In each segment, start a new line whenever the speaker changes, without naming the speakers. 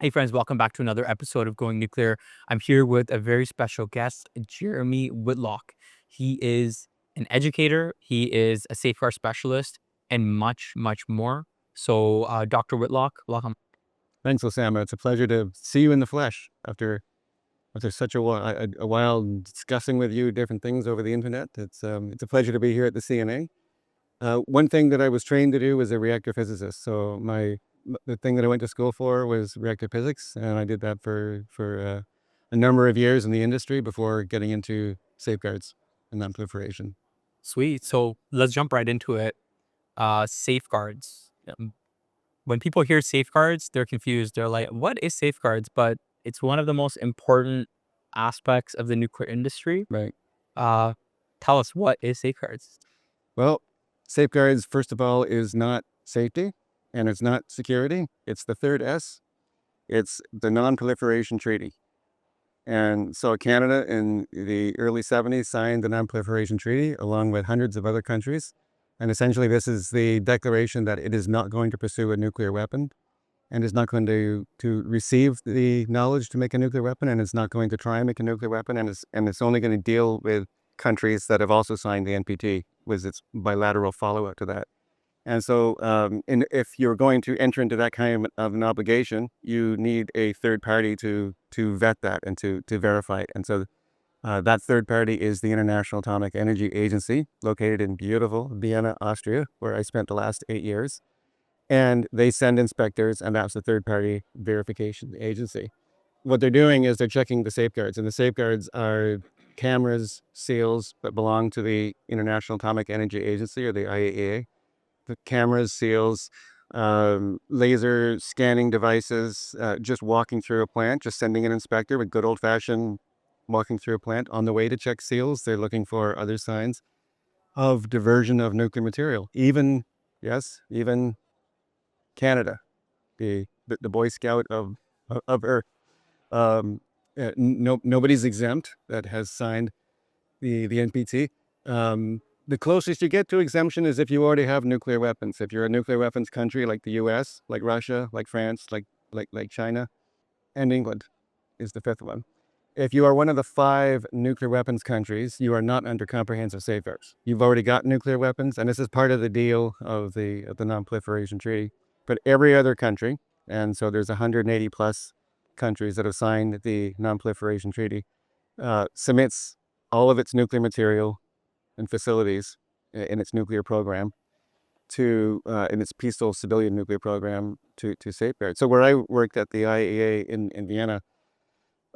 Hey friends, welcome back to another episode of Going Nuclear. I'm here with a very special guest, Jeremy Whitlock. He is an educator, he is a safeguard specialist, and much, much more. So, Dr. Whitlock, welcome.
Thanks, Osama. It's a pleasure to see you in the flesh after such a while discussing with you different things over the internet. It's a pleasure to be here at the CNA. One thing that I was trained to do was a reactor physicist. So the thing that I went to school for was reactor physics, and I did that for a number of years in the industry before getting into safeguards and non-proliferation.
Sweet. So, let's jump right into it. Safeguards. When people hear safeguards, they're confused. They're like, what is safeguards? But it's one of the most important aspects of the nuclear industry.
Right.
Uh, Tell us, what is safeguards?
Well, safeguards, first of all, is not safety and it's not security. It's the third S. It's the Non-Proliferation Treaty. And so Canada in the early 70s signed the Non-Proliferation Treaty along with hundreds of other countries. And essentially, this is the declaration that it is not going to pursue a nuclear weapon and is not going to receive the knowledge to make a nuclear weapon, and it's not going to try and make a nuclear weapon, and it's only going to deal with countries that have also signed the NPT, with its bilateral follow-up to that. And so if you're going to enter into that kind of an obligation, you need a third party to vet that and to verify it. And so that third party is the International Atomic Energy Agency, located in beautiful Vienna, Austria, where I spent the last 8 years. And they send inspectors, and that's the third party verification agency. What they're doing is they're checking the safeguards, and the safeguards are cameras, seals that belong to the International Atomic Energy Agency, or the IAEA. The cameras, seals, laser scanning devices, just walking through a plant, just sending an inspector with good old fashioned walking through a plant on the way to check seals. They're looking for other signs of diversion of nuclear material. Even Canada, the Boy Scout of Earth. Nobody's exempt that has signed the NPT. The closest you get to exemption is if you already have nuclear weapons. If you're a nuclear weapons country like the U.S., like Russia, like France, like China, and England is the fifth one. If you are one of the 5 nuclear weapons countries, you are not under comprehensive safeguards. You've already got nuclear weapons, and this is part of the deal of the Non-Proliferation Treaty. But every other country, and so there's 180 plus countries that have signed the Non-Proliferation Treaty, submits all of its nuclear material and facilities in its nuclear program in its peaceful civilian nuclear program to safeguard. So where I worked at the IAEA in Vienna,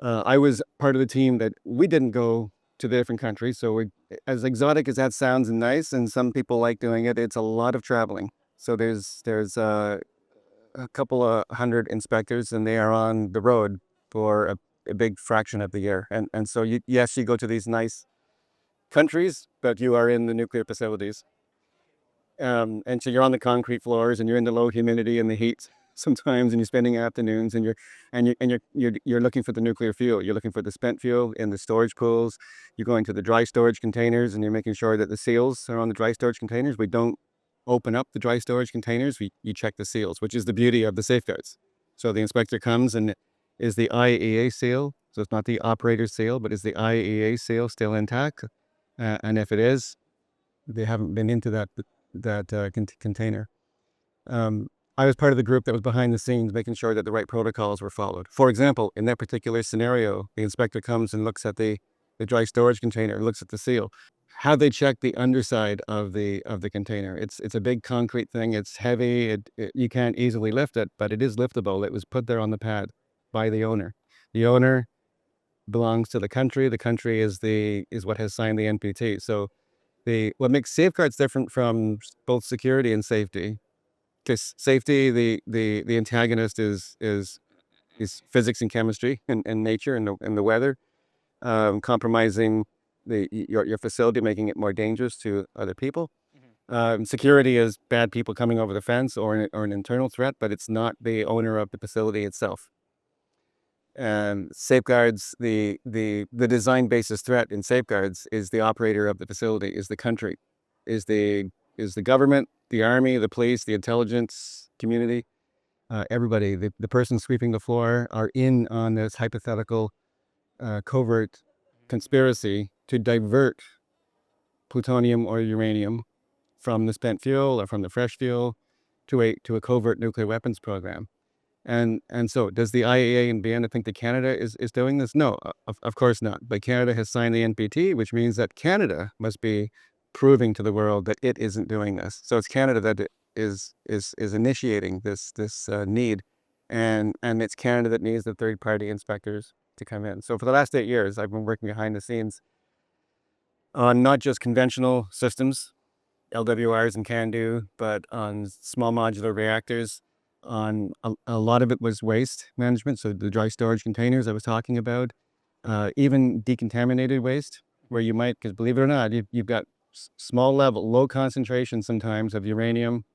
I was part of the team that we didn't go to the different countries. So as exotic as that sounds and nice, and some people like doing it, it's a lot of traveling. So there's a couple of hundred inspectors, and they are on the road for a big fraction of the year. And so yes, you go to these nice countries, but you are in the nuclear facilities. And so you're on the concrete floors, and you're in the low humidity and the heat sometimes, and you're spending afternoons, and you're looking for the nuclear fuel. You're looking for the spent fuel in the storage pools. You're going to the dry storage containers, and you're making sure that the seals are on the dry storage containers. We don't open up the dry storage containers. You check the seals, which is the beauty of the safeguards. So the inspector comes, and is the IAEA seal, so it's not the operator seal, but is the IAEA seal still intact? And if it is, they haven't been into that container. I was part of the group that was behind the scenes, making sure that the right protocols were followed. For example, in that particular scenario, the inspector comes and looks at the dry storage container, looks at the seal. How they check the underside of the container. It's a big concrete thing. It's heavy. You can't easily lift it, but it is liftable. It was put there on the pad by the owner. The owner belongs to the country. The country is what has signed the NPT. So what makes safeguards different from both security and safety, because safety, the antagonist is physics and chemistry and nature and the weather, compromising your facility, making it more dangerous to other people. Security is bad people coming over the fence or an internal threat, but it's not the owner of the facility itself. And safeguards, the design basis threat in safeguards is the operator of the facility, is the country, is the government, the army, the police, the intelligence community. everybody, the person sweeping the floor, are in on this hypothetical covert conspiracy to divert plutonium or uranium from the spent fuel or from the fresh fuel to a covert nuclear weapons program. And so does the IAEA in Vienna think that Canada is doing this? No, of course not. But Canada has signed the NPT, which means that Canada must be proving to the world that it isn't doing this. So it's Canada that is initiating this need, and it's Canada that needs the third party inspectors to come in. So for the last 8 years, I've been working behind the scenes on not just conventional systems, LWRs and CANDU, but on small modular reactors. On a lot of it was waste management, so the dry storage containers I was talking about, even decontaminated waste, where you might, because believe it or not, you've got small level, low concentration sometimes of uranium,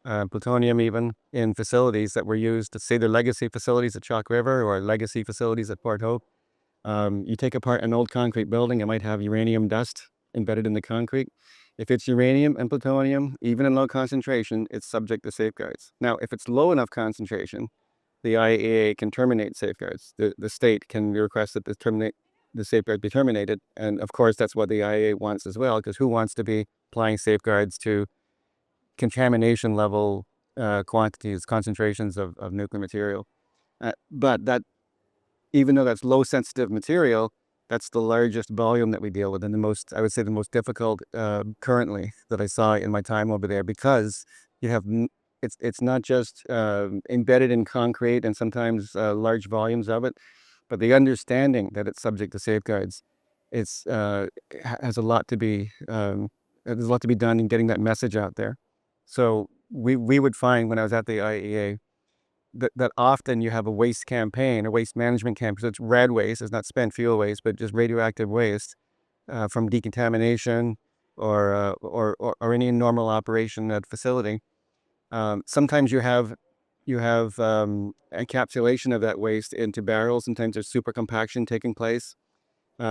plutonium even, in facilities that were used to say their legacy facilities at Chalk River or legacy facilities at Port Hope. You take apart an old concrete building, it might have uranium dust embedded in the concrete. If it's uranium and plutonium, even in low concentration, it's subject to safeguards. Now, if it's low enough concentration, the IAEA can terminate safeguards. The state can request that the safeguard be terminated. And of course, that's what the IAEA wants as well, because who wants to be applying safeguards to contamination level quantities, concentrations of nuclear material? But that even though that's low sensitive material, that's the largest volume that we deal with, and the most, I would say, the most difficult currently that I saw in my time over there, because you have it's not just embedded in concrete and sometimes large volumes of it, but the understanding that it's subject to safeguards, it's has a lot to be there's a lot to be done in getting that message out there. So we would find when I was at the IAEA that often you have a waste campaign, a waste management campaign. So it's red waste, it's not spent fuel waste, but just radioactive waste from decontamination or any normal operation at facility. Sometimes you have encapsulation of that waste into barrels. Sometimes there's super compaction taking place.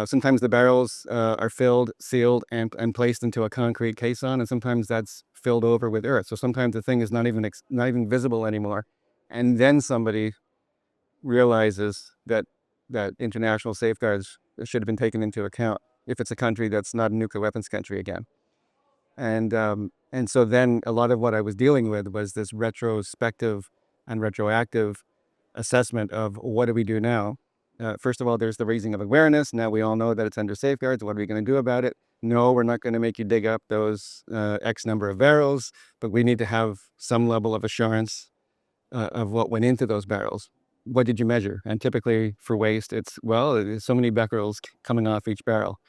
Sometimes the barrels are filled, sealed, and placed into a concrete caisson, and sometimes that's filled over with earth. So sometimes the thing is not even visible anymore, and then somebody realizes that international safeguards should have been taken into account if it's a country that's not a nuclear weapons country again. And so then a lot of what I was dealing with was this retrospective and retroactive assessment of what do we do now. First of all, there's the raising of awareness. Now we all know that it's under safeguards. What are we going to do about it? No, we're not going to make you dig up those X number of barrels, but we need to have some level of assurance of what went into those barrels. What did you measure? And typically for waste, it's, well, there's so many becquerels coming off each barrel.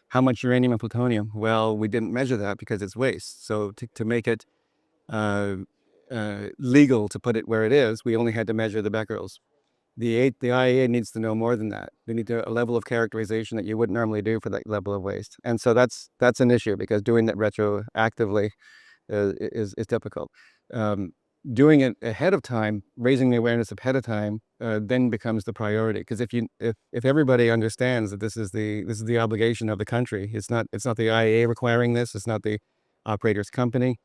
How much uranium and plutonium? Well, we didn't measure that because it's waste. So to make it uh, legal to put it where it is, we only had to measure the becquerels. The IAEA needs to know more than that. They need a level of characterization that you wouldn't normally do for that level of waste. And so that's an issue, because doing that retroactively is difficult. Um, Doing it ahead of time, raising the awareness ahead of time, then becomes the priority. Because if everybody understands that this is the obligation of the country, it's not the IAEA requiring this, it's not the operator's company,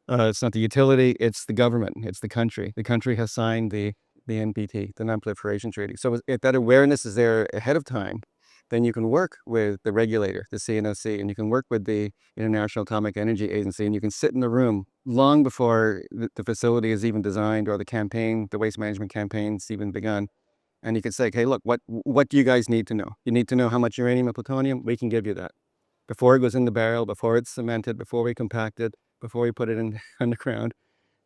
it's not the utility, it's the government, it's the country. The country has signed the NPT, the Non-Proliferation Treaty. So if that awareness is there ahead of time, then you can work with the regulator, the CNSC, and you can work with the International Atomic Energy Agency, and you can sit in the room long before the facility is even designed or the campaign, the waste management campaign's even begun. And you can say, hey, look, what do you guys need to know? You need to know how much uranium and plutonium? We can give you that. Before it goes in the barrel, before it's cemented, before we compact it, before we put it in underground,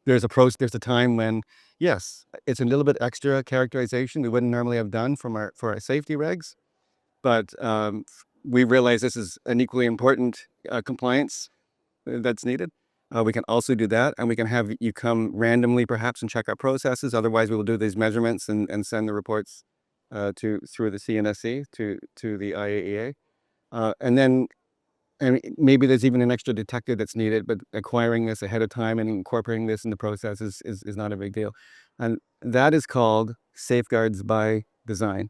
there's a time when, yes, it's a little bit extra characterization we wouldn't normally have done for our safety regs, but we realize this is an equally important compliance that's needed. We can also do that, and we can have you come randomly perhaps and check our processes. Otherwise, we will do these measurements and send the reports through the CNSC to the IAEA. And then and maybe there's even an extra detector that's needed, but acquiring this ahead of time and incorporating this in the process is not a big deal. And that is called safeguards by design,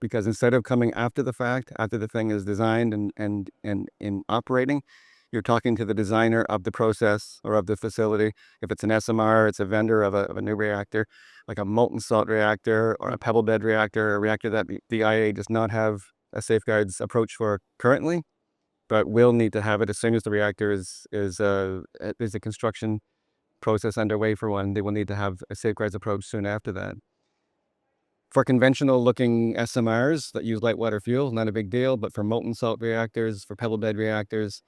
because instead of coming after the fact, after the thing is designed and in operating, You're talking to the designer of the process or of the facility. If it's an SMR, it's a vendor of a new reactor, like a molten salt reactor or a pebble bed reactor, a reactor that the IAEA does not have a safeguards approach for currently, but will need to have it as soon as the reactor there's a construction process underway for one. They will need to have a safeguards approach soon after that. For conventional looking SMRs that use light water fuel, not a big deal, but for molten salt reactors, for pebble bed reactors,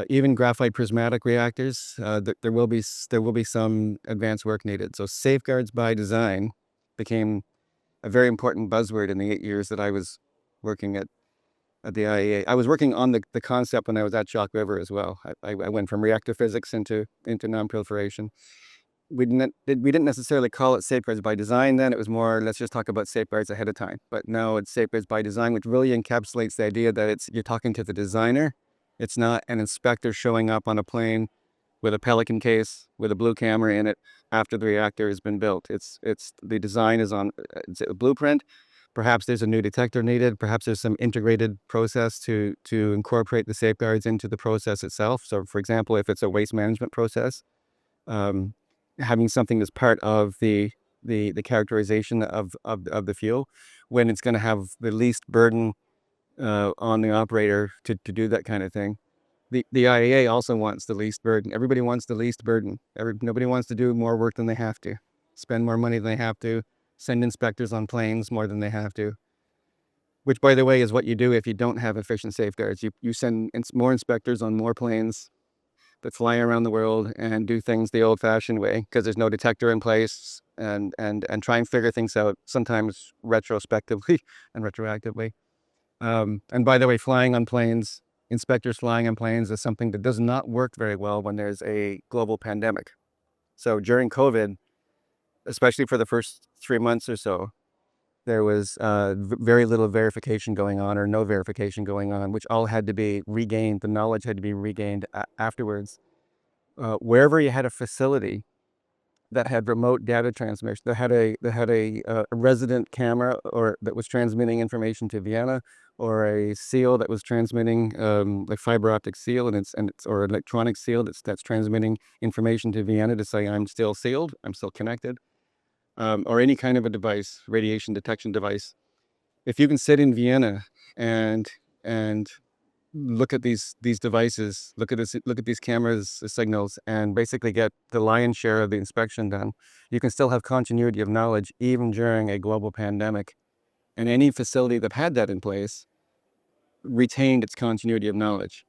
even graphite prismatic reactors, there will be some advanced work needed. So safeguards by design became a very important buzzword in the 8 years that I was working at the IAEA. I was working on the concept when I was at Chalk River as well. I went from reactor physics into non-proliferation. We didn't necessarily call it safeguards by design then. It was more, let's just talk about safeguards ahead of time. But now it's safeguards by design, which really encapsulates the idea that you're talking to the designer. It's not an inspector showing up on a plane with a Pelican case with a blue camera in it after the reactor has been built. It's the design is on it's a blueprint. Perhaps there's a new detector needed. Perhaps there's some integrated process to incorporate the safeguards into the process itself. So, for example, if it's a waste management process, um, having something that's part of the characterization of the fuel, when it's going to have the least burden on the operator to do that kind of thing. The IAEA also wants the least burden. Everybody wants the least burden. Nobody wants to do more work than they have to, spend more money than they have to, send inspectors on planes more than they have to. Which, by the way, is what you do if you don't have efficient safeguards. You send more inspectors on more planes that fly around the world and do things the old-fashioned way because there's no detector in place, and try and figure things out, sometimes retrospectively and retroactively. And by the way, inspectors flying on planes is something that does not work very well when there's a global pandemic. So during COVID, especially for the first 3 months or so, there was very little verification going on or no verification going on, which all had to be regained. The knowledge had to be regained afterwards. Wherever you had a facility that had remote data transmission, that had a resident camera or that was transmitting information to Vienna, or a seal that was transmitting like fiber optic seal and it's or electronic seal that's transmitting information to Vienna to say I'm still sealed, I'm still connected, or any kind of a device, radiation detection device. If you can sit in Vienna and look at these devices, look at these cameras signals, and basically get the lion's share of the inspection done, you can still have continuity of knowledge even during a global pandemic. And any facility that had that in place retained its continuity of knowledge.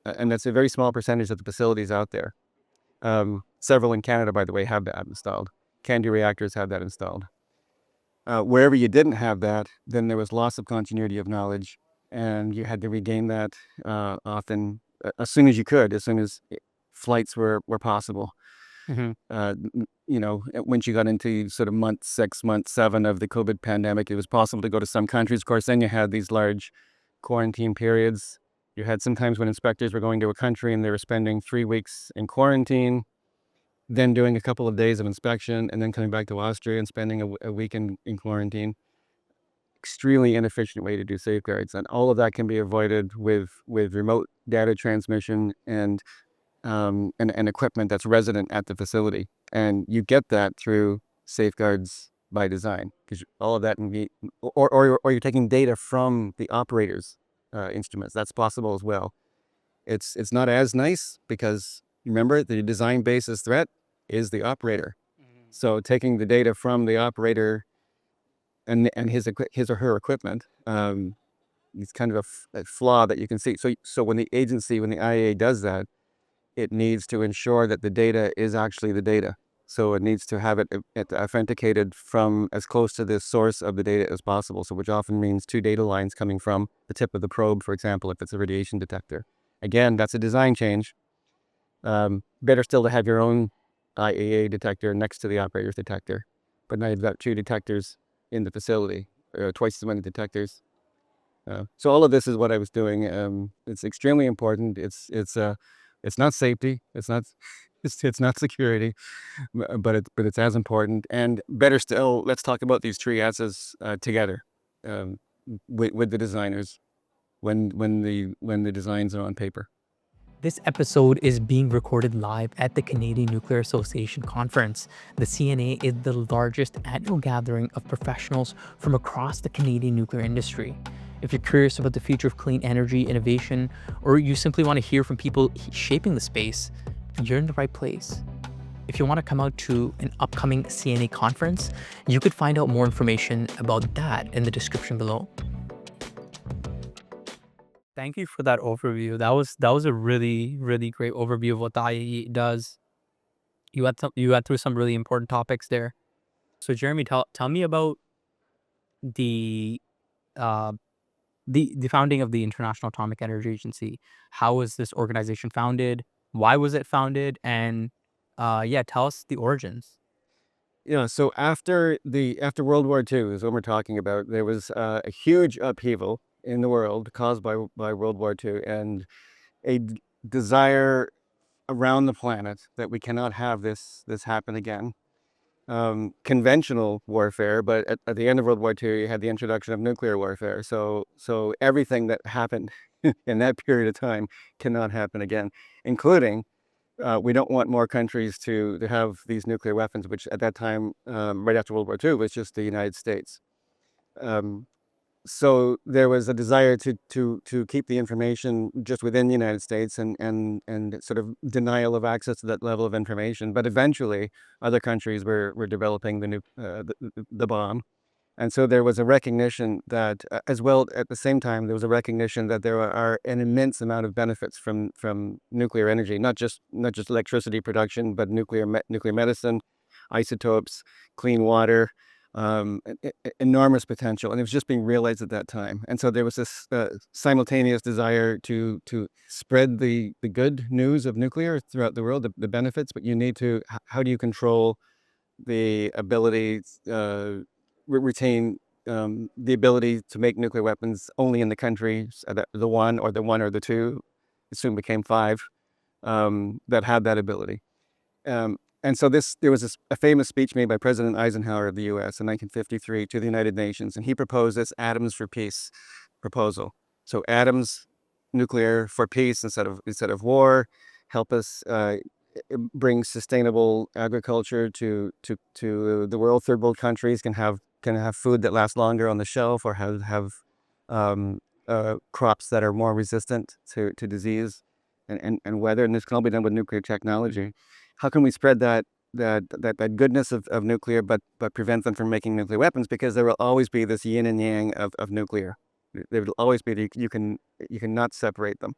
And that's a very small percentage of the facilities out there. Several in Canada, by the way, have that installed. CANDU reactors have that installed. Wherever you didn't have that, then there was loss of continuity of knowledge, and you had to regain that often as soon as you could, as soon as flights were possible.
Hmm.
Once you got into sort of month 6, month 7 of the COVID pandemic, it was possible to go to some countries. Of course, then you had these large quarantine periods. You had sometimes when inspectors were going to a country and they were spending 3 weeks in quarantine, then doing a couple of days of inspection, and then coming back to Austria and spending a week in quarantine. Extremely inefficient way to do safeguards, and all of that can be avoided with remote data transmission and equipment that's resident at the facility. And you get that through safeguards by design, because all of that can be, or you're taking data from the operator's instruments. That's possible as well. It's not as nice because remember the design basis threat is the operator. So taking the data from the operator and his or her equipment, it's kind of a flaw that you can see. So when the IAEA does that, it needs to ensure that the data is actually the data. So it needs to have it authenticated from as close to the source of the data as possible. So which often means 2 data lines coming from the tip of the probe, for example, if it's a radiation detector. Again, that's a design change. Better still to have your own IAEA detector next to the operator's detector. But now you've got 2 detectors in the facility, twice as many detectors. So all of this is what I was doing. It's extremely important. It's not safety. It's not it's not security, but it's as important. And better still, let's talk about these 3 S's together with the designers when the designs are on paper.
This episode is being recorded live at the Canadian Nuclear Association Conference. The CNA is the largest annual gathering of professionals from across the Canadian nuclear industry. If you're curious about the future of clean energy innovation, or you simply want to hear from people shaping the space, you're in the right place. If you want to come out to an upcoming CNA conference, you could find out more information about that in the description below. Thank you for that overview. That was a really great overview of what the IAE does. You went through some really important topics there. So Jeremy, tell me about the uh the founding of the International Atomic Energy Agency. How was this organization founded? Why was it founded? And yeah, tell us the origins.
Yeah, so after World War II is what we're talking about. There was a huge upheaval in the world caused by World War II, and desire around the planet that we cannot have this happen again. Conventional warfare, but at the end of World War II, you had the introduction of nuclear warfare. So everything that happened in that period of time cannot happen again, including we don't want more countries to have these nuclear weapons, which at that time, right after World War II, was just the United States. Um, so there was a desire to keep the information just within the United States, and sort of denial of access to that level of information. But eventually, other countries were developing the bomb. And so there was a recognition that, as well, at the same time, there was a recognition that there are an immense amount of benefits from nuclear energy, not just electricity production, but nuclear medicine, isotopes, clean water, enormous potential, and it was just being realized at that time. And so there was this simultaneous desire to spread the good news of nuclear throughout the world, the benefits, but you need to, how do you control the ability, retain the ability to make nuclear weapons only in the countries, the one or the two, it soon became five, that had that ability. And so there was a famous speech made by President Eisenhower of the U.S. in 1953 to the United Nations, and he proposed this atoms for peace proposal. So atoms, nuclear for peace instead of war, help us bring sustainable agriculture to the world. Third world countries can have food that lasts longer on the shelf, or have um, crops that are more resistant to disease and weather, and this can all be done with nuclear technology. How can we spread that goodness of nuclear, but prevent them from making nuclear weapons? Because there will always be this yin and yang of nuclear. There will always be, you cannot separate them.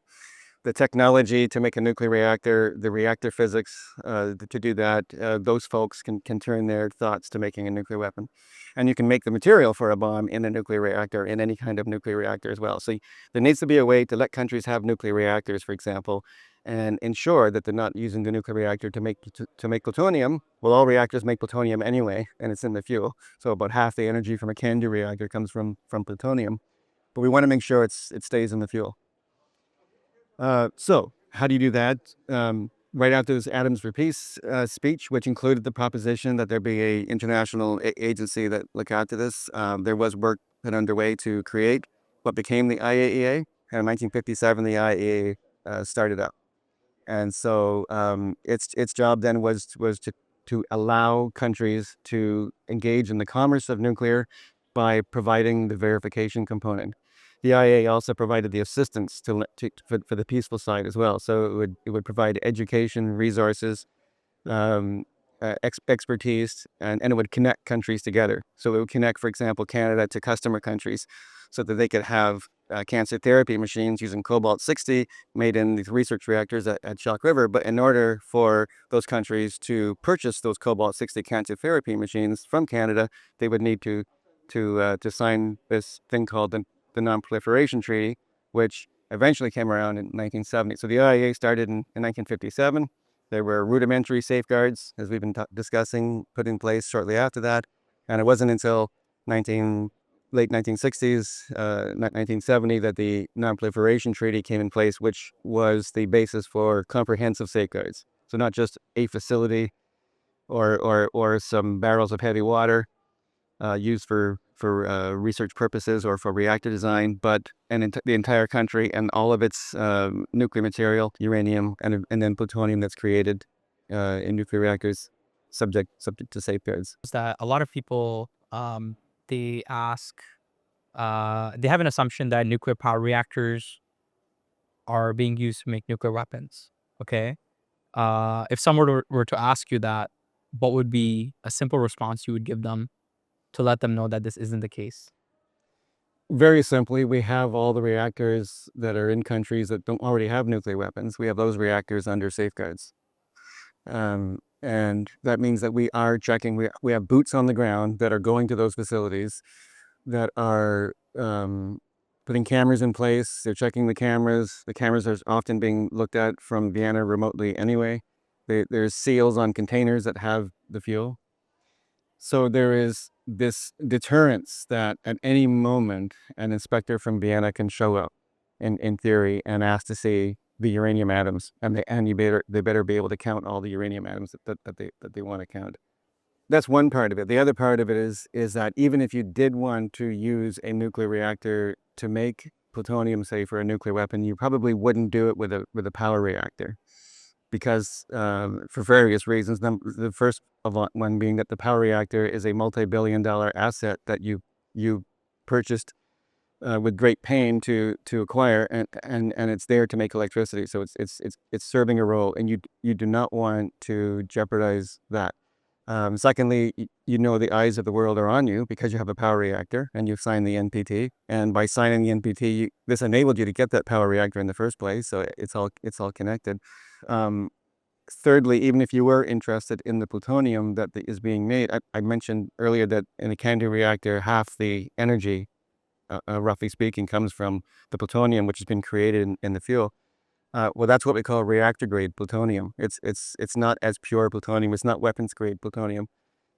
The technology to make a nuclear reactor, the reactor physics, to do that, those folks can turn their thoughts to making a nuclear weapon. And you can make the material for a bomb in a nuclear reactor, in any kind of nuclear reactor as well. So there needs to be a way to let countries have nuclear reactors, for example, and ensure that they're not using the nuclear reactor to make plutonium. Well, all reactors make plutonium anyway, and it's in the fuel. So about half the energy from a CANDU reactor comes from plutonium. But we want to make sure it stays in the fuel. So how do you do that? Right after this Atoms for Peace speech, which included the proposition that there be a international agency that look after this, there was work put underway to create what became the IAEA. And in 1957, the IAEA started up. And so its job then was to allow countries to engage in the commerce of nuclear by providing the verification component. The IAEA also provided the assistance for the peaceful side as well. So it would provide education, resources, um, expertise, and it would connect countries together. So it would connect, for example, Canada to customer countries, so that they could have cancer therapy machines using cobalt-60 made in these research reactors at Chalk River. But in order for those countries to purchase those cobalt-60 cancer therapy machines from Canada, they would need to sign this thing called the Non-Proliferation Treaty, which eventually came around in 1970. So the IAEA started in 1957. There were rudimentary safeguards, as we've been discussing, put in place shortly after that. And it wasn't until late 1960s, 1970, that the Non-Proliferation Treaty came in place, which was the basis for comprehensive safeguards. So not just a facility or some barrels of heavy water, used for research purposes or for reactor design, but the entire country and all of its nuclear material, uranium, and then plutonium that's created in nuclear reactors, subject to safeguards.
Is that a lot of people they ask they have an assumption that nuclear power reactors are being used to make nuclear weapons. Okay. If someone were to ask you that, what would be a simple response you would give them to let them know that this isn't the case?
Very simply, we have all the reactors that are in countries that don't already have nuclear weapons. We have those reactors under safeguards. And that means that we are checking, we have boots on the ground that are going to those facilities that are putting cameras in place. They're checking the cameras. The cameras are often being looked at from Vienna remotely anyway. There's seals on containers that have the fuel. So there is this deterrence that at any moment an inspector from Vienna can show up in theory and ask to see the uranium atoms, and they better be able to count all the uranium atoms that they want to count. That's one part of it. The other part of it is that even if you did want to use a nuclear reactor to make plutonium, say for a nuclear weapon, you probably wouldn't do it with a power reactor because for various reasons. The first of one being that the power reactor is a multi-billion-dollar asset that you purchased with great pain to acquire, and it's there to make electricity. So it's serving a role, and you do not want to jeopardize that. Secondly, you know the eyes of the world are on you because you have a power reactor and you've signed the NPT. And by signing the NPT, this enabled you to get that power reactor in the first place. So it's all connected. Um, Thirdly, even if you were interested in the plutonium that is being made, I mentioned earlier that in a CANDU reactor, half the energy, roughly speaking, comes from the plutonium, which has been created in the fuel. Well, that's what we call reactor grade plutonium. It's not as pure plutonium. It's not weapons grade plutonium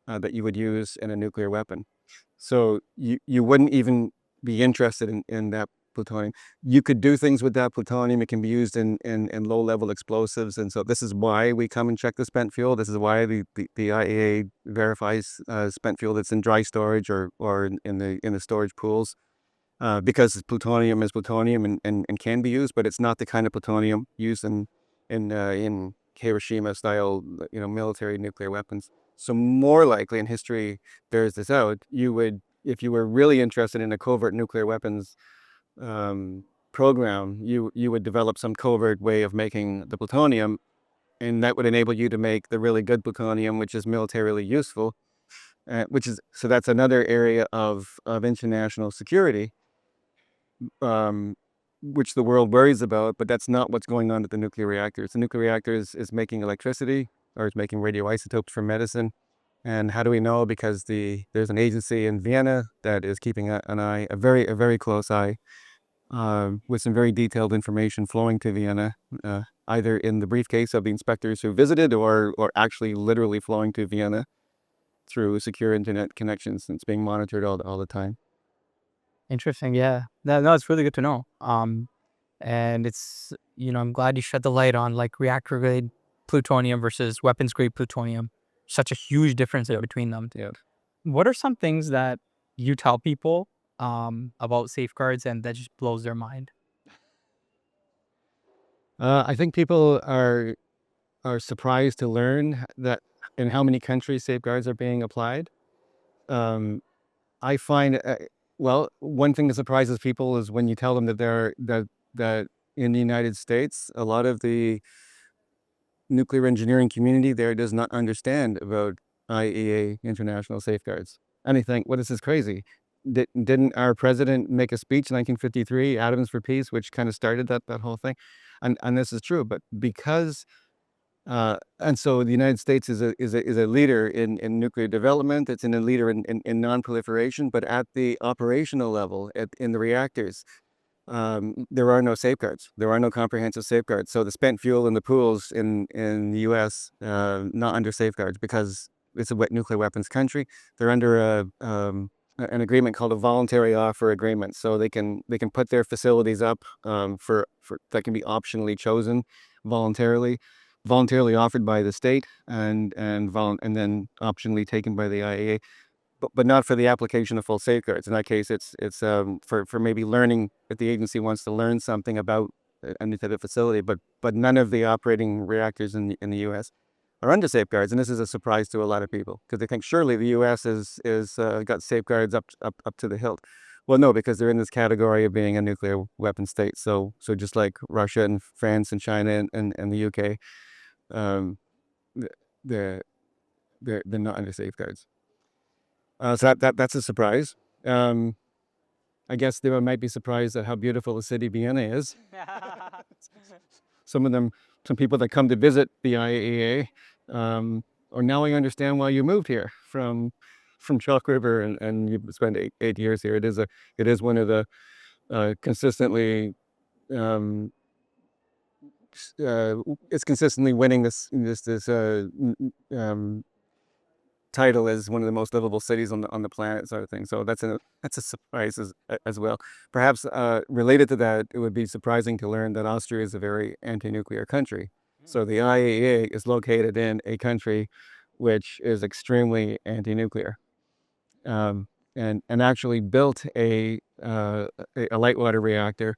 that you would use in a nuclear weapon. So you wouldn't even be interested in that plutonium. You could do things with that plutonium. It can be used in low level explosives. And so this is why we come and check the spent fuel. This is why the IAEA verifies spent fuel that's in dry storage or in the storage pools. Because plutonium is plutonium and can be used, but it's not the kind of plutonium used in Hiroshima style, military nuclear weapons. So more likely in history bears this out, you would, if you were really interested in a covert nuclear weapons um, program, you would develop some covert way of making the plutonium, and that would enable you to make the really good plutonium, which is militarily useful. So that's another area of international security, um, which the world worries about, but that's not what's going on at the nuclear reactors. The nuclear reactor is making electricity, or it's making radioisotopes for medicine. And how do we know? Because there's an agency in Vienna that is keeping an eye, a very close eye, with some very detailed information flowing to Vienna, either in the briefcase of the inspectors who visited, or actually literally flowing to Vienna through secure internet connections. And it's being monitored all the time.
Interesting. Yeah. No, it's really good to know. And it's, I'm glad you shed the light on like reactor grade plutonium versus weapons grade plutonium. Such a huge difference between them.
Yeah.
What are some things that you tell people about safeguards and that just blows their mind?
I think people are surprised to learn that in how many countries safeguards are being applied. Um, I find, well, one thing that surprises people is when you tell them that in the United States, a lot of the nuclear engineering community there does not understand about IAEA international safeguards. And they think, well, this is crazy. Didn't our president make a speech in 1953, Atoms for Peace, which kind of started that whole thing? And this is true, but because and so the United States is a leader in nuclear development. It's a leader in non-proliferation, but at the operational level, in the reactors, there are no safeguards. There are no comprehensive safeguards. So the spent fuel in the pools in the U.S. Not under safeguards because it's a wet nuclear weapons country. They're under an agreement called a voluntary offer agreement. So they can put their facilities up for that can be optionally chosen voluntarily, voluntarily offered by the state and then optionally taken by the IAEA. but not for the application of full safeguards. In that case, it's for maybe learning if the agency wants to learn something about any type of facility. But none of the operating reactors in the U.S. are under safeguards, and this is a surprise to a lot of people because they think surely the U.S. is got safeguards up to the hilt. Well, no, because they're in this category of being a nuclear weapon state. So just like Russia and France and China and the UK, um, they're they're not under safeguards. So that's a surprise. Um, I guess they might be surprised at how beautiful the city Vienna is. Some of them, some people that come to visit the IAEA, or now I understand why you moved here from Chalk River and you spent eight years here. It is one of the consistently um, it's consistently winning this title as one of the most livable cities on the planet, sort of thing. So that's a surprise as well. Perhaps related to that, it would be surprising to learn that Austria is a very anti-nuclear country. So the IAEA is located in a country which is extremely anti-nuclear, and actually built a light water reactor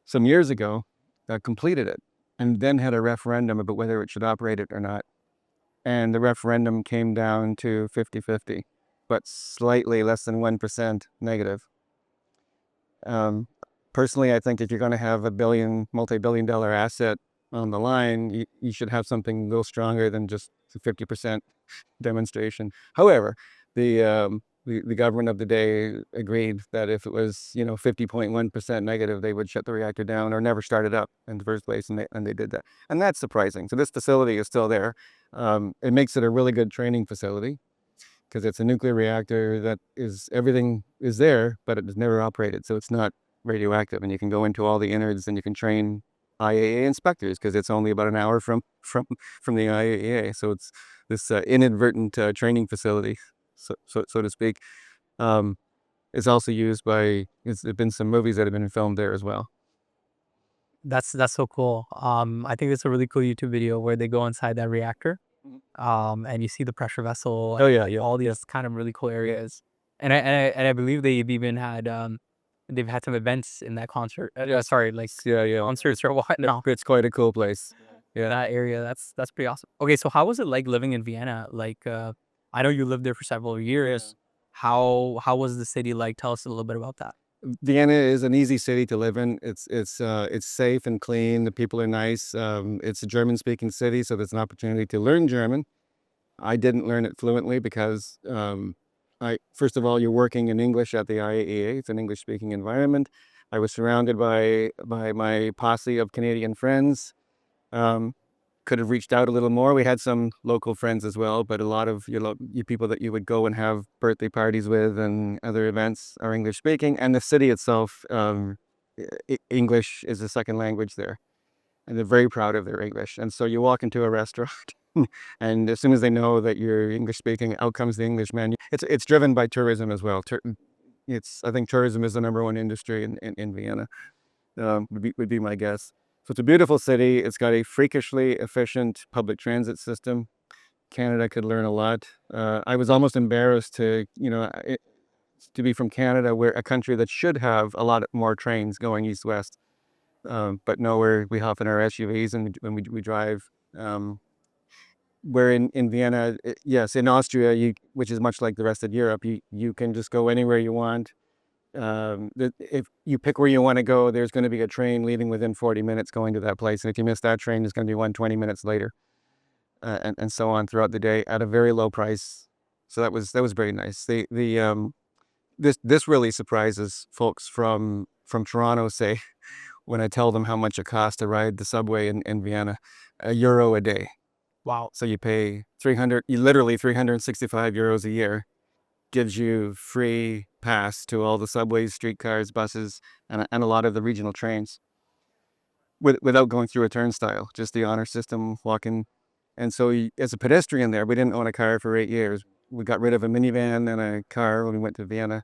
some years ago, completed it, and then had a referendum about whether it should operate it or not. And the referendum came down to 50-50, but slightly less than 1% negative. Personally, I think if you're going to have a multi-billion dollar asset on the line, you should have something a little stronger than just a 50% demonstration. However, the government of the day agreed that if it was 50.1% negative, they would shut the reactor down or never start it up in the first place, and they did that. And that's surprising. So this facility is still there. It makes it a really good training facility because it's a nuclear reactor that is everything is there, but it is never operated, so it's not radioactive, and you can go into all the innards and you can train IAEA inspectors because it's only about an hour from the IAEA. So it's this inadvertent training facility, so to speak. It's also used by. There's been some movies that have been filmed there as well.
That's so cool. I think it's a really cool YouTube video where they go inside that reactor,
Mhm.
and you see the pressure vessel,
Oh yeah, yeah,
all
yeah.
these kind of really cool areas. And I believe they've even had they've had some events in that concert. Sorry, like
Yeah.
concerts or whatnot.
It's quite a cool place. Yeah.
That area. That's pretty awesome. Okay, so how was it like living in Vienna? Like, I know you lived there for several years. How was the city like? Tell us a little bit about that.
Vienna is an easy city to live in. It's safe and clean. The people are nice. It's a German-speaking city, so there's an opportunity to learn German. I didn't learn it fluently because I first of all, you're working in English at the IAEA. It's an English-speaking environment. I was surrounded by my posse of Canadian friends. Um, could have reached out a little more. We had some local friends as well, but a lot of you people that you would go and have birthday parties with and other events are English speaking. And the city itself, English is a second language there, and they're very proud of their English. And so you walk into a restaurant, and as soon as they know that you're English speaking, out comes the English menu. It's driven by tourism as well. I think tourism is the number one industry in Vienna. Would be my guess. So it's a beautiful city. It's got a freakishly efficient public transit system. Canada could learn a lot. I was almost embarrassed to be from Canada, where a country that should have a lot more trains going east-west. But no, we hop in our SUVs and we drive. Where in Vienna, yes, in Austria, which is much like the rest of Europe, you can just go anywhere you want. If you pick where you want to go, there's going to be a train leaving within 40 minutes going to that place. And if you miss that train, there's going to be one 20 minutes later, and so on throughout the day at a very low price. So that was very nice. This really surprises folks from Toronto, say, when I tell them how much it costs to ride the subway in Vienna, €1 a day.
Wow.
So you pay 300, you literally 365 euros a year gives you free pass to all the subways, streetcars, buses, and a lot of the regional trains without going through a turnstile, just the honor system walking. And so as a pedestrian there, we didn't own a car for 8 years. We got rid of a minivan and a car when we went to Vienna.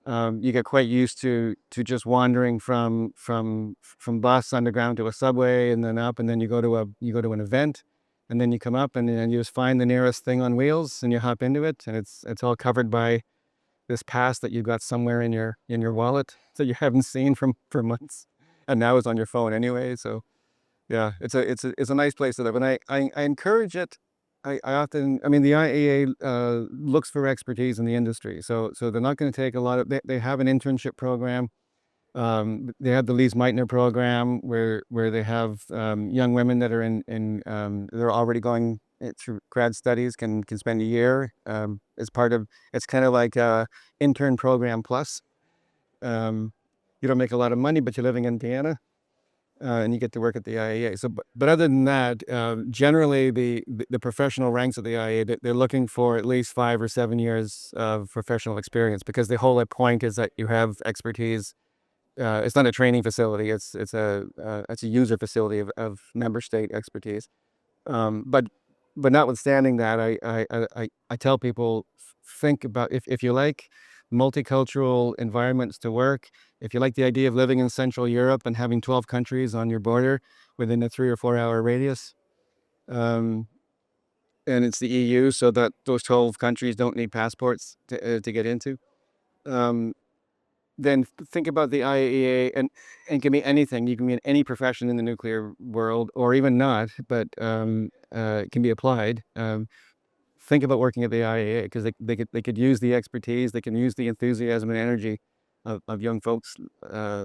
You get quite used to just wandering from bus underground to a subway and then up, and then you go to an event, and then you come up and then you just find the nearest thing on wheels and you hop into it, and it's all covered by this past that you've got somewhere in your wallet that you haven't seen for months, and now it's on your phone anyway. So yeah, it's a nice place to live, and I encourage it. I often, I mean, the IAEA looks for expertise in the industry, so they're not going to take a lot of. They have an internship program. They have the Lise Meitner program where they have young women that are they're already going through grad studies can spend a year as part of. It's kind of like intern program plus. Um, you don't make a lot of money, but you're living in Vienna and you get to work at the IAEA. So, but other than that, generally the professional ranks at the IAEA, they're looking for at least 5 or 7 years of professional experience because the whole point is that you have expertise. It's not a training facility. It's a user facility of member state expertise. But notwithstanding that, I tell people think about if you like multicultural environments to work, if you like the idea of living in Central Europe and having 12 countries on your border within a 3 or 4 hour radius, um, and it's the EU, so that those 12 countries don't need passports to get into. Um, then think about the IAEA, and it can be anything. You can be in any profession in the nuclear world, or even not, but it can be applied. Think about working at the IAEA because they could use the expertise, they can use the enthusiasm and energy of young folks.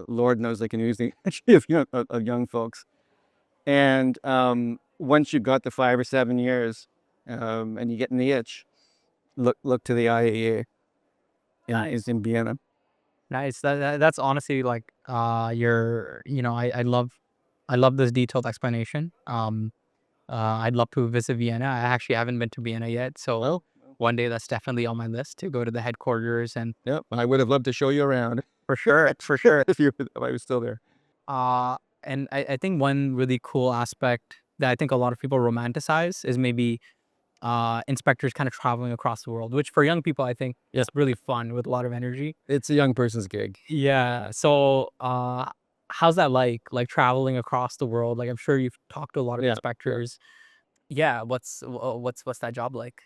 Lord knows they can use the energy of young folks. And once you've got the 5 or 7 years, and you get in the itch, look to the IAEA. Yeah, it's in Vienna.
Nice. That's honestly like your I love this detailed explanation. I'd love to visit Vienna. I actually haven't been to Vienna yet, so
Well,
one day that's definitely on my list to go to the headquarters and
yep, I would have loved to show you around
for sure, for sure.
if I was still there.
And I think one really cool aspect that I think a lot of people romanticize is maybe inspectors kind of traveling across the world, which for young people I think is really fun with a lot of energy.
It's a young person's gig.
Yeah. So, how's that like traveling across the world? Like, I'm sure you've talked to a lot of
Yeah.
inspectors. Yeah. What's that job like?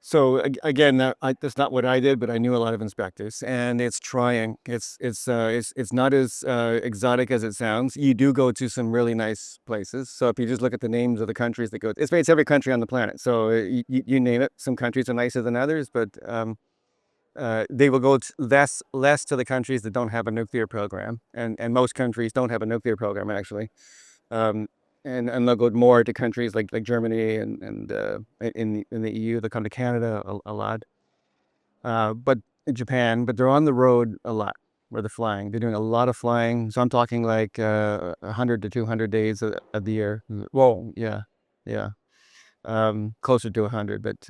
So again, that's not what I did, but I knew a lot of inspectors, and it's trying. It's not as exotic as it sounds. You do go to some really nice places. So if you just look at the names of the countries that go, it's every country on the planet. So you name it. Some countries are nicer than others, but they will go less to the countries that don't have a nuclear program, and most countries don't have a nuclear program actually. Um, and they'll go more to countries like Germany and in the EU. They'll come to Canada a lot, but in Japan. But they're on the road a lot where they're flying. They're doing a lot of flying. So I'm talking like 100 to 200 days of the year. Whoa, yeah, yeah, closer to 100. But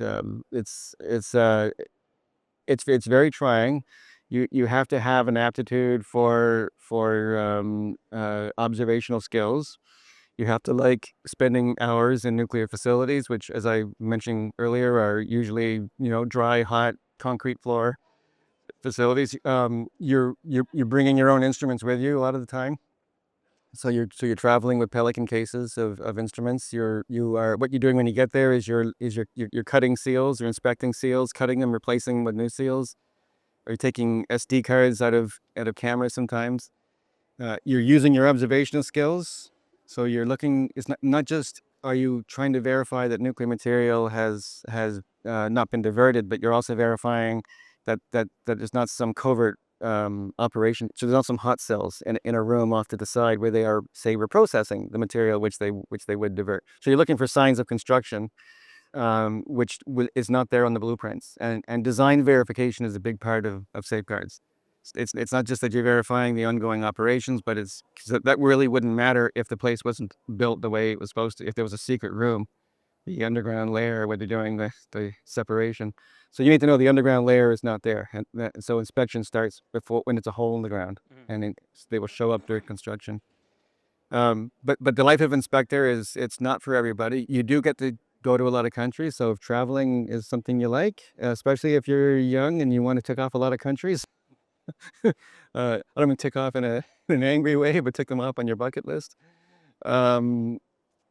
it's very trying. You have to have an aptitude for observational skills. You have to like spending hours in nuclear facilities, which, as I mentioned earlier, are usually dry, hot, concrete floor facilities. You're bringing your own instruments with you a lot of the time. So you're traveling with Pelican cases of instruments. You are what you're doing when you get there is you're cutting seals, you're inspecting seals, cutting them, replacing them with new seals. Or you're taking SD cards out of cameras sometimes. You're using your observational skills. So you're looking, it's not just are you trying to verify that nuclear material has not been diverted, but you're also verifying that there's not some covert operation. So there's not some hot cells in a room off to the side where they are, say, reprocessing the material which they would divert. So you're looking for signs of construction, which is not there on the blueprints. And design verification is a big part of safeguards. It's not just that you're verifying the ongoing operations, but it's 'cause that really wouldn't matter if the place wasn't built the way it was supposed to. If there was a secret room, the underground layer where they're doing the separation. So you need to know the underground layer is not there. So inspection starts before when it's a hole in the ground,
Mhm.
and they will show up during construction. But the life of inspector it's not for everybody. You do get to go to a lot of countries. So if traveling is something you like, especially if you're young and you want to tick off a lot of countries, I don't mean tick off in an angry way, but tick them off on your bucket list. Um,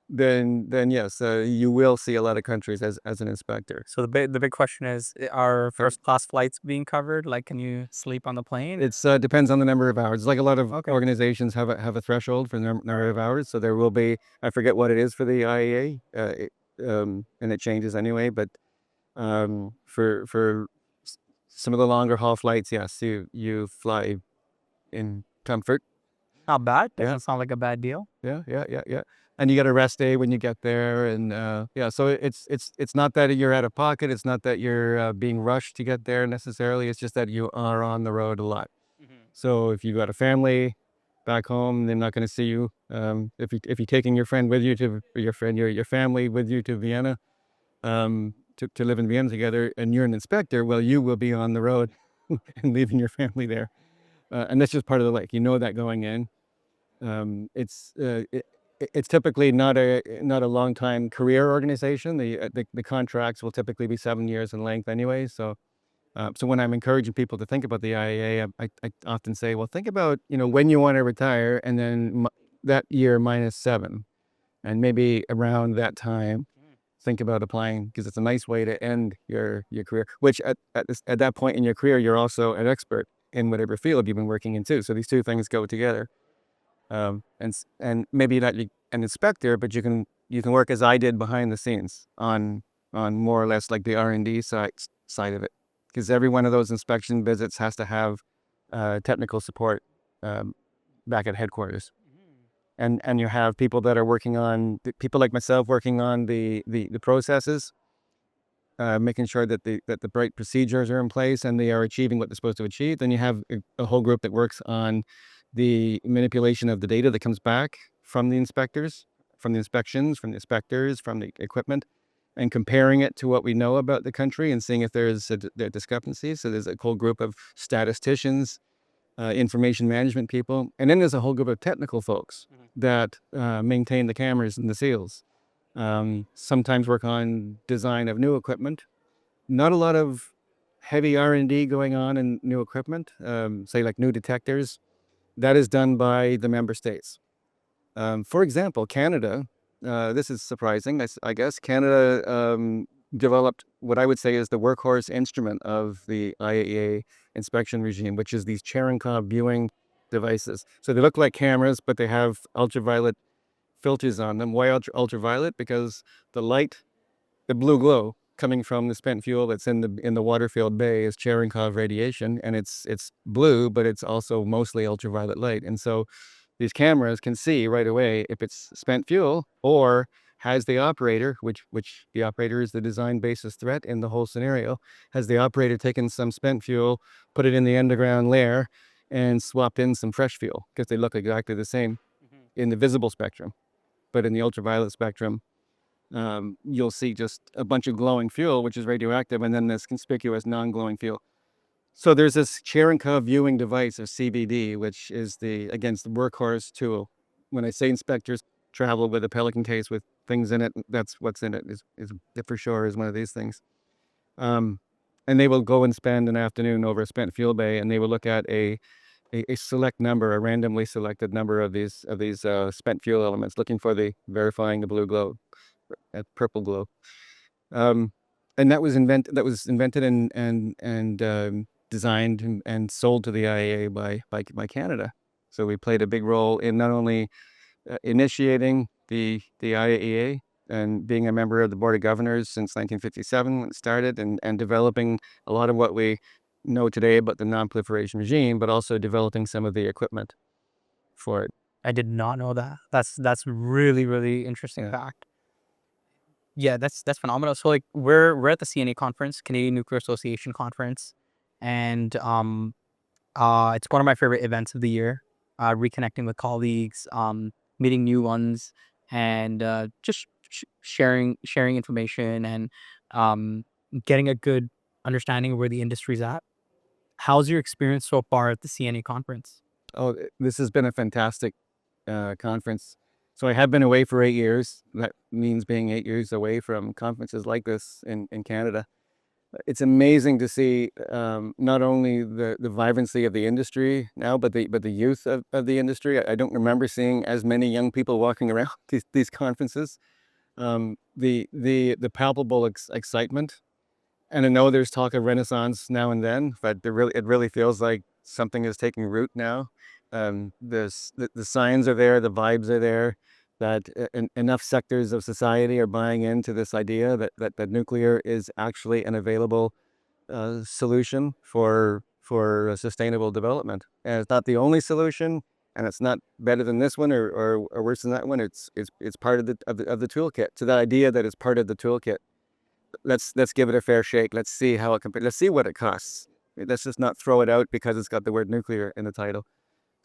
then yes, you will see a lot of countries as an inspector.
So the big question is, are
Uh,
first class flights being covered? Like, can you sleep on the plane?
It's depends on the number of hours. Like a lot of
Okay.
organizations have a threshold for the number of hours. So there will be, I forget what it is for the IAEA, and it changes anyway. But for some of the longer haul flights, yes, you fly in comfort.
Not bad.
Yeah,
Doesn't sound like a bad deal.
yeah. And you get a rest day when you get there, and yeah. So it's not that you're out of pocket. It's not that you're being rushed to get there necessarily. It's just that you are on the road a lot.
Mhm.
So if you've got a family back home, they're not going to see you. If you're taking your friend with you to or your family with you to Vienna, to live in Vienna together, and you're an inspector, well, you will be on the road and leaving your family there, and that's just part of the lake. You know that going in. It's typically not a long time career organization. The contracts will typically be 7 years in length anyway. So when I'm encouraging people to think about the IAA, I often say, well, think about, when you want to retire and then that year minus 7, and maybe around that time,
Mm.
think about applying because it's a nice way to end your career, which at that point in your career, you're also an expert in whatever field you've been working in too. So these two things go together. And maybe not an inspector, but you can work as I did behind the scenes on more or less like the R&D side of it, because every one of those inspection visits has to have technical support um, back at headquarters,
Mhm.
and you have people that are working on people like myself working on the processes, making sure that the right procedures are in place and they are achieving what they're supposed to achieve. Then you have a whole group that works on the manipulation of the data that comes back from the inspectors, from the inspections, from the inspectors, from the equipment, and comparing it to what we know about the country and seeing if there's a discrepancy. So there's a whole group of statisticians, information management people, and then there's a whole group of technical folks
Mhm.
that maintain the cameras and the seals. Sometimes work on design of new equipment. Not a lot of heavy R&D going on in new equipment, say like new detectors. That is done by the member states. For example, Canada, this is surprising, I guess. Canada developed what I would say is the workhorse instrument of the IAEA inspection regime, which is these Cherenkov viewing devices. So they look like cameras, but they have ultraviolet filters on them. Why ultraviolet? Because the light, the blue glow coming from the spent fuel that's in the water-filled bay is Cherenkov radiation, and it's blue, but it's also mostly ultraviolet light. And so these cameras can see right away if it's spent fuel or has the operator, which the operator is the design basis threat in the whole scenario, has the operator taken some spent fuel, put it in the underground layer, and swapped in some fresh fuel because they look exactly the same
Mhm.
in the visible spectrum. But in the ultraviolet spectrum, you'll see just a bunch of glowing fuel, which is radioactive, and then this conspicuous non-glowing fuel. So there's this Cherenkov viewing device, or CVD, which is against the workhorse tool. When I say inspectors travel with a Pelican case with things in it, that's what's in it. Is for sure is one of these things. Um, and they will go and spend an afternoon over a spent fuel bay, and they will look at a select number, a randomly selected number of these spent fuel elements, looking for the verifying the blue glow, purple glow. Um, and that was invented and designed and sold to the IAEA by Canada. So we played a big role in not only initiating the IAEA and being a member of the Board of Governors since 1957 when it started, and developing a lot of what we know today about the non-proliferation regime, but also developing some of the equipment for it.
I did not know that. That's really, really interesting
Yeah.
fact. Yeah, that's phenomenal. So like we're at the CNA conference, Canadian Nuclear Association conference, and it's one of my favorite events of the year. Reconnecting with colleagues, meeting new ones, and just sharing information and um getting a good understanding of where the industry's at. How's your experience so far at the CNA conference?
Oh, this has been a fantastic conference. So I have been away for 8 years. That means being 8 years away from conferences like this in Canada. It's amazing to see not only the vibrancy of the industry now, but the youth of the industry. I don't remember seeing as many young people walking around these conferences. The palpable excitement, and I know there's talk of renaissance now and then, but it really feels like something is taking root now. The signs are there, the vibes are there, that enough sectors of society are buying into this idea that nuclear is actually an available solution for sustainable development. And it's not the only solution, and it's not better than this one or worse than that one. It's part of the toolkit. So that idea that it's part of the toolkit, let's give it a fair shake. Let's see how it compares. Let's see what it costs. Let's just not throw it out because it's got the word nuclear in the title.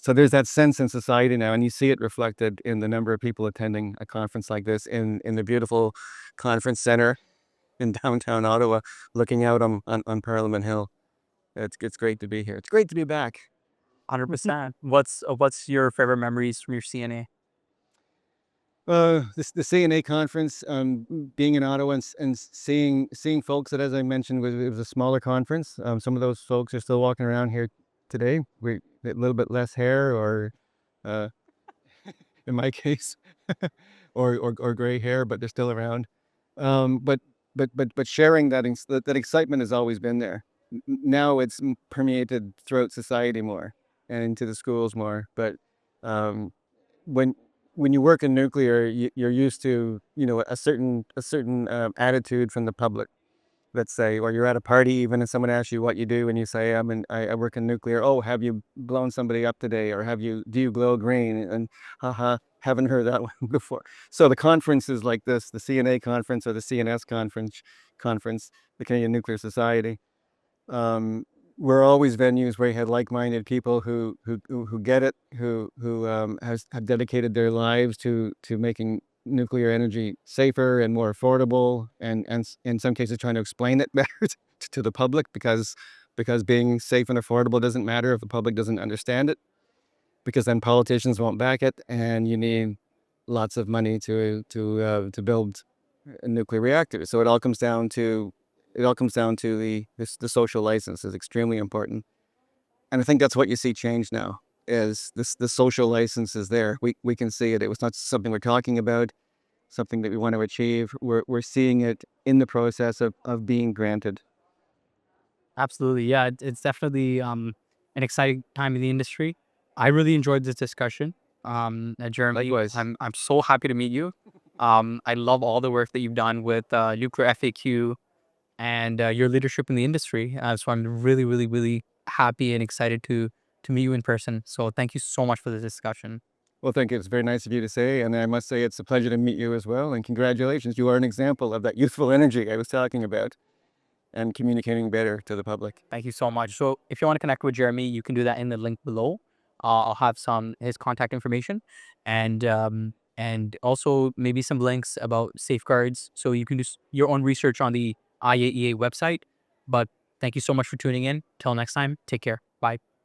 So there's that sense in society now, and you see it reflected in the number of people attending a conference like this in the beautiful conference center in downtown Ottawa, looking out on Parliament Hill. It's great to be here. It's great to be back.
100%. What's your favorite memories from your CNA?
The CNA conference, being in Ottawa and seeing folks that, as I mentioned, it was a smaller conference. Some of those folks are still walking around here today. We a little bit less hair, or uh, in my case, or gray hair, but they're still around. Um, but but sharing that excitement has always been there. Now it's permeated throughout society more and into the schools more. But um, when when you work in nuclear, you're used to, a certain attitude from the public. Let's say, or you're at a party, even if someone asks you what you do, and you say, I work in nuclear. Oh, have you blown somebody up today? Or do you glow green? And haha, haven't heard that one before. So the conferences like this, the CNA conference or the CNS conference, the Canadian Nuclear Society, um, were always venues where you had like-minded people who get it, who have dedicated their lives to making nuclear energy safer and more affordable, and in some cases trying to explain it better to the public, because being safe and affordable doesn't matter if the public doesn't understand it, because then politicians won't back it, and you need lots of money to build nuclear reactors. So it all comes down to the social license is extremely important, and I think that's what you see change now. Is this the social license is there? We can see it. It was not something we're talking about, something that we want to achieve. We're seeing it in the process of being granted.
Absolutely. Yeah, it's definitely an exciting time in the industry. I really enjoyed this discussion. Jeremy,
Likewise.
I'm so happy to meet you. I love all the work that you've done with nuclear FAQ and your leadership in the industry. So I'm really, really, really happy and excited to meet you in person. So thank you so much for the discussion.
Well, thank you. It's very nice of you to say, and I must say it's a pleasure to meet you as well. And congratulations, you are an example of that youthful energy I was talking about, and communicating better to the public.
Thank you so much. So if you want to connect with Jeremy, you can do that in the link below. I'll have some his contact information, and also maybe some links about safeguards, so you can do your own research on the IAEA website. But thank you so much for tuning in. Till next time, take care. Bye.